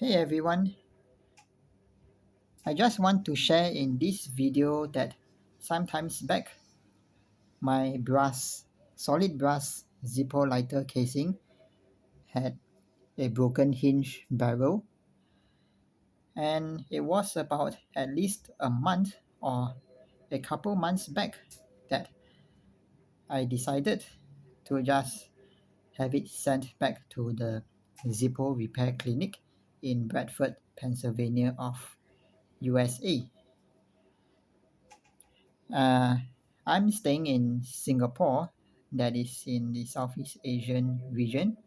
Hey everyone, I just want to share in this video that sometimes back my solid brass Zippo lighter casing had a broken hinge barrel, and it was about at least a month or a couple months back that I decided to just have it sent back to the Zippo repair clinic in Bradford, Pennsylvania of USA. Uh, I'm staying in Singapore, that is in the Southeast Asian region,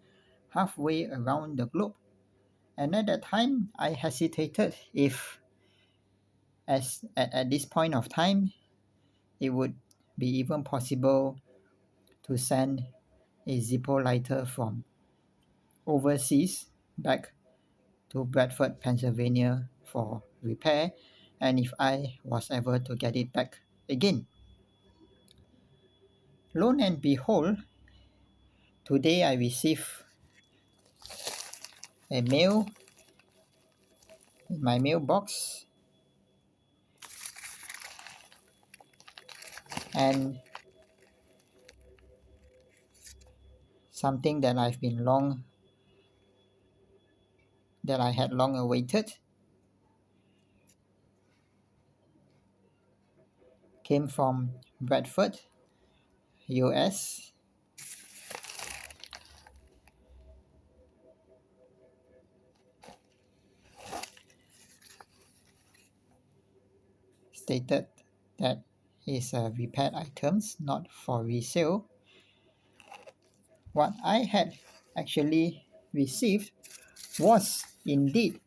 halfway around the globe. And at that time, I hesitated if, at this point of time, it would be even possible to send a Zippo lighter from overseas back to Bradford, Pennsylvania for repair, and if I was ever to get it back again. Lo and behold, today I received a mail in my mailbox, and something that I had long awaited came from Bradford, US. Stated that it's repaired items, not for resale. What I had actually received was indeed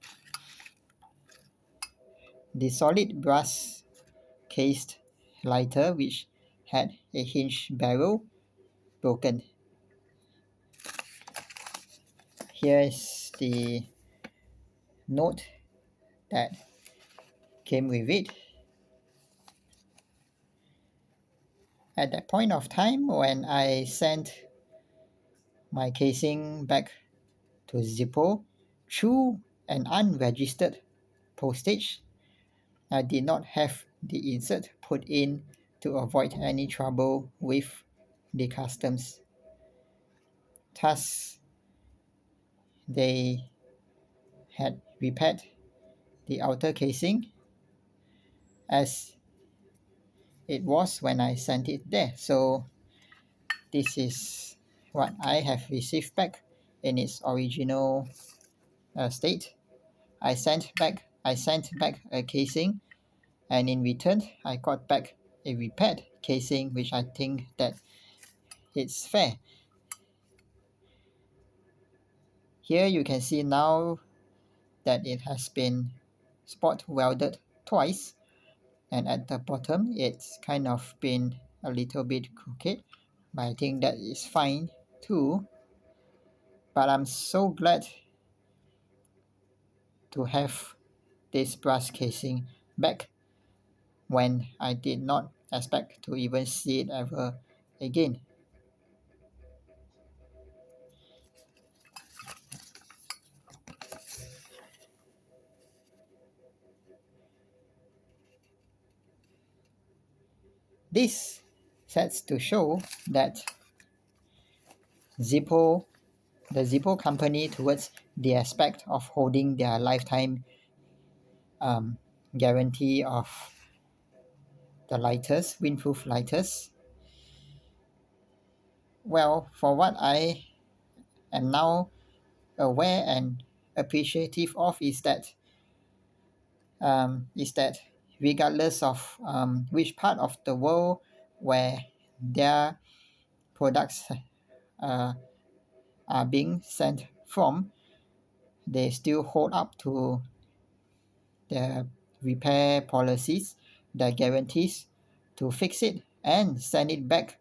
the solid brass cased lighter, which had a hinge barrel broken. Here is the note that came with it. At that point of time when I sent my casing back to Zippo through an unregistered postage, I did not have the insert put in to avoid any trouble with the customs. Thus, they had repaired the outer casing as it was when I sent it there. So this is what I have received back in its original state. I sent back a casing, and in return I got back a repaired casing, which I think that it's fair. Here you can see now that it has been spot welded twice, and at the bottom it's kind of been a little bit crooked, but I think that is fine too. But I'm so glad to have this brass casing back when I did not expect to even see it ever again. This sets to show that Zippo, the Zippo company, towards the aspect of holding their lifetime guarantee of the lighters, windproof lighters. Well, for what I am now aware and appreciative of is that regardless of which part of the world where their products are being sent from, they still hold up to their repair policies, their guarantees to fix it and send it back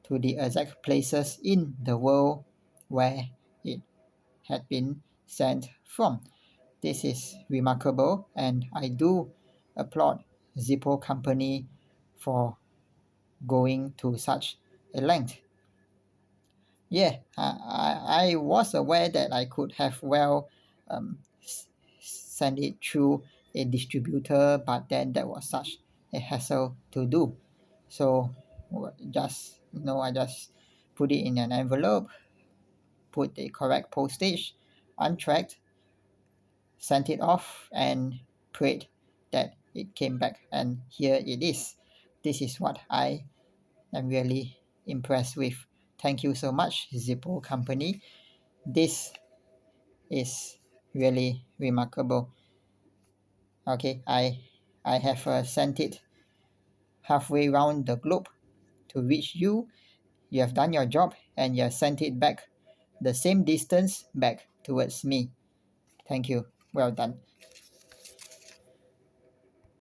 to the exact places in the world where it had been sent from. This is remarkable, and I do applaud Zippo company for going to such a length. Yeah, I was aware that I could have send it through a distributor, but then that was such a hassle to do. So just I just put it in an envelope, put the correct postage, untracked, sent it off, and prayed that it came back, and here it is. This is what I am really impressed with. Thank you so much, Zippo company. This is really remarkable. Okay, I have sent it halfway around the globe to reach you. You have done your job and you have sent it back the same distance back towards me. Thank you. Well done.